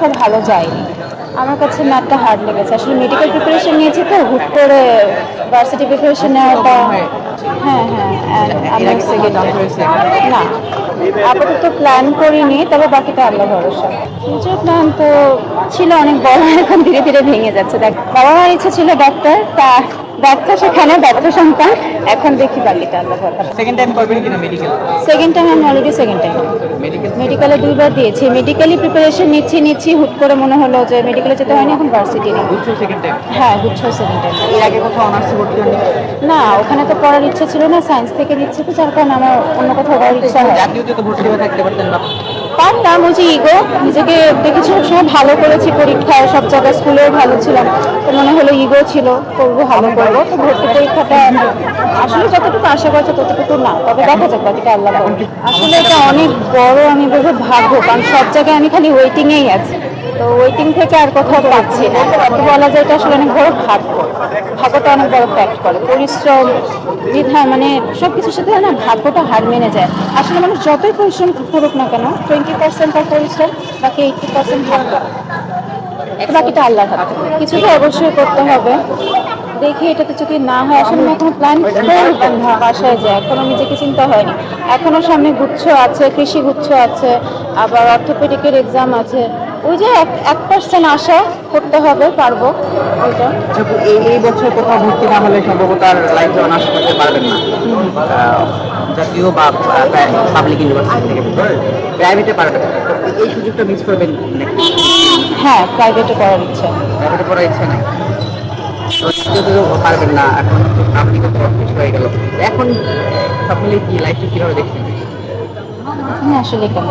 অতটা ভালো যায়নি। আমার কাছে ম্যাথটা হার্ড লেগেছে। আসলে মেডিকেল প্রিপারেশন নিয়েছি তো হুট করে ভার্সিটি প্রিপারেশন নেওয়াটা। হ্যাঁ হ্যাঁ, এর আমি আগে কোথাও সেকেন্ড জানতে হয়েছে? না, আপাতত প্ল্যান করিনি, তবে বাকিটা আল্লাহ ভরসা। ফিউচার প্ল্যান তো ছিল অনেক বড়, এখন ধীরে ধীরে ভেঙে যাচ্ছে। দেখ, বাবা মার ইচ্ছা ছিল ডাক্তার, তা ব্যর্থ সেখানে, ব্যর্থ সন্তান। এখন দেখি বাকিটা আল্লাহ ভরসা। সেকেন্ড টাইম করবেন কিনা মেডিকেল? সেকেন্ড টাইম, আমি অলরেডি সেকেন্ড টাইম মেডিকেল মেডিকেলে 2বার দিয়েছি। মেডিকেলি প্রিপারেশন নিচ্ছি, হুট করে মনে হলো যে মেডিকেলে যেতে হয়নি, এখন ভার্সিটি নেব। বুঝছো সেকেন্ড টাইম? হ্যাঁ, গুচ্ছ সেকেন্ড টাইম। এর আগে কোথাও অনার্সে ভর্তি হননি? না, ওখানে তো পড়ার ইচ্ছা ছিল না, সায়েন্স থেকে নিচ্ছে তো, যার কারণে আমার অন্য কোথাও পড়ার ইচ্ছা হয়। জাতীয়তে তো ভর্তি হয়ে থাকতে পারতেন না? পারতাম, ওই যে ইগো, নিজেকে দেখেছি সবসময় ভালো করেছি পরীক্ষায়, সব জায়গায় স্কুলেও ভালো ছিলাম, তো মনে হলো ইগো ছিল, করবো ভালো করবো, তো ভর্তি পরীক্ষাটা আসলে যতটুকু আশা করছে ততটুকু না, তবে দেখা যাক বাকিটা আল্লাহ করবে। আসলে এটা অনেক বড়, আমি বলবো ভাগ্য, কারণ সব জায়গায় আমি খালি ওয়েটিংয়েই আছি, তো ওয়েটিং থেকে আর কোথাও পাচ্ছি না, তো বলা যায় এটা আসলে অনেক বড় ভাগ্য। ভাগ্যটা অনেক বড় ফ্যাক্ট করে, পরিশ্রম বিধান, মানে সবকিছুর সাথে না ভাগ্যটা হার মেনে যায়। আসলে মানুষ যতই পরিশ্রম করুক না কেন, 20% তার পরিশ্রম, বাকি 80% ভাগ্য, বাকিটা আল্লাহর হাতে। কিছু তো অবশ্যই করতে হবে, দেখি এটাতে যদি না হয়, আসলে আমি এখনো প্ল্যান করলাম বাসায় যায়, এখনো নিজেকে চিন্তা হয়নি। এখনো সামনে গুচ্ছ আছে, কৃষি গুচ্ছ আছে, আবার অর্থোপেডিকের এক্সাম আছে, ওই যে 1% আশা করতে হবে, পারবো ওইটা। আচ্ছা, এই বছর কোথাও ভর্তি না হলে সম্ভবত আর লাইফে অনার্স করতে পারবেন না। জাতীয় বা পাবলিক ইউনিভার্সিটি থেকে প্রাইভেটে পারবেন, তো এই সুযোগটা মিস করবেন নাকি? হ্যাঁ, প্রাইভেটে করার ইচ্ছা। প্রাইভেটে পড়ার ইচ্ছা নাই? তো জাতীয়তেও পারবেন না, এখন পাবলিকে তো কিছু হয়ে গেল। এখন সব মিলিয়ে কি লাইফটা কিভাবে দেখছেন? হ্যাঁ, আসলে কেন